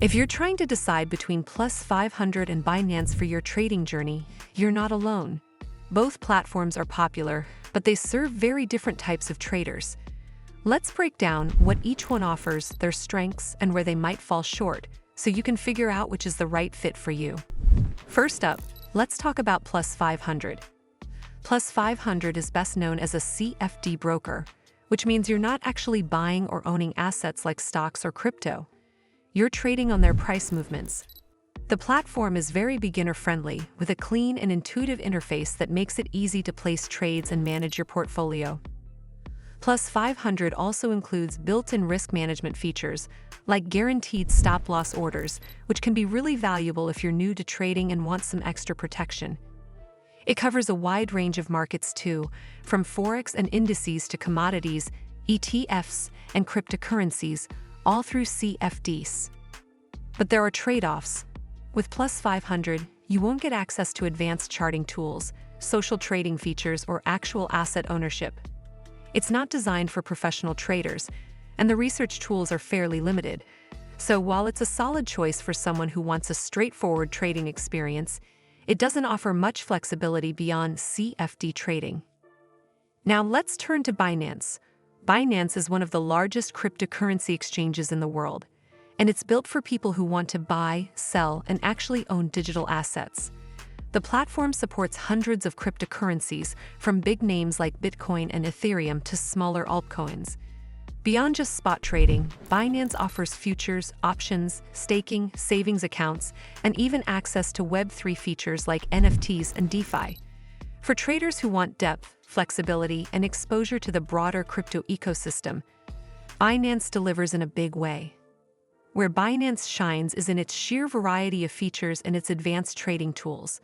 If you're trying to decide between Plus500 and Binance for your trading journey, you're not alone. Both platforms are popular, but they serve very different types of traders. Let's break down what each one offers, their strengths, and where they might fall short, so you can figure out which is the right fit for you. First up, let's talk about Plus500. Plus500 is best known as a CFD broker, which means you're not actually buying or owning assets like stocks or crypto. You're trading on their price movements. The platform is very beginner-friendly, with a clean and intuitive interface that makes it easy to place trades and manage your portfolio. Plus500 also includes built-in risk management features, like guaranteed stop-loss orders, which can be really valuable if you're new to trading and want some extra protection. It covers a wide range of markets too, from forex and indices to commodities, ETFs, and cryptocurrencies, all through CFDs. But there are trade-offs. With Plus500, you won't get access to advanced charting tools, social trading features, or actual asset ownership. It's not designed for professional traders, and the research tools are fairly limited. So while it's a solid choice for someone who wants a straightforward trading experience, it doesn't offer much flexibility beyond CFD trading. Now let's turn to Binance. Binance is one of the largest cryptocurrency exchanges in the world, and it's built for people who want to buy, sell, and actually own digital assets. The platform supports hundreds of cryptocurrencies, from big names like Bitcoin and Ethereum to smaller altcoins. Beyond just spot trading, Binance offers futures, options, staking, savings accounts, and even access to Web3 features like NFTs and DeFi. For traders who want depth, flexibility, and exposure to the broader crypto ecosystem, Binance delivers in a big way. Where Binance shines is in its sheer variety of features and its advanced trading tools.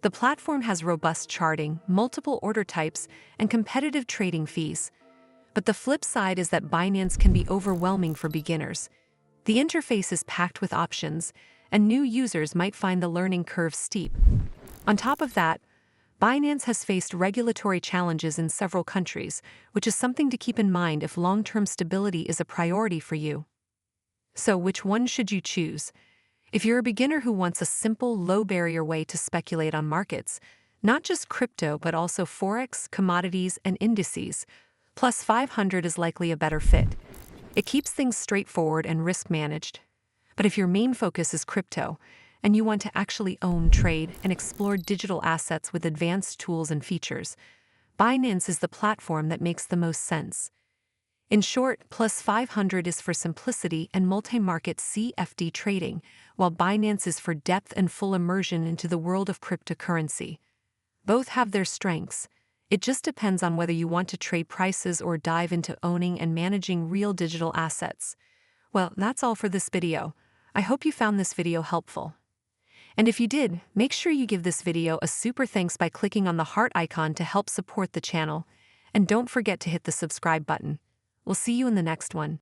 The platform has robust charting, multiple order types, and competitive trading fees. But the flip side is that Binance can be overwhelming for beginners. The interface is packed with options, and new users might find the learning curve steep. On top of that, Binance has faced regulatory challenges in several countries, which is something to keep in mind if long-term stability is a priority for you. So which one should you choose? If you're a beginner who wants a simple, low-barrier way to speculate on markets, not just crypto but also forex, commodities, and indices, Plus500 is likely a better fit. It keeps things straightforward and risk-managed. But if your main focus is crypto, and you want to actually own, trade, and explore digital assets with advanced tools and features, Binance is the platform that makes the most sense. In short, Plus500 is for simplicity and multi-market CFD trading, while Binance is for depth and full immersion into the world of cryptocurrency. Both have their strengths. It just depends on whether you want to trade prices or dive into owning and managing real digital assets. Well, that's all for this video. I hope you found this video helpful. And if you did, make sure you give this video a super thanks by clicking on the heart icon to help support the channel. And don't forget to hit the subscribe button. We'll see you in the next one.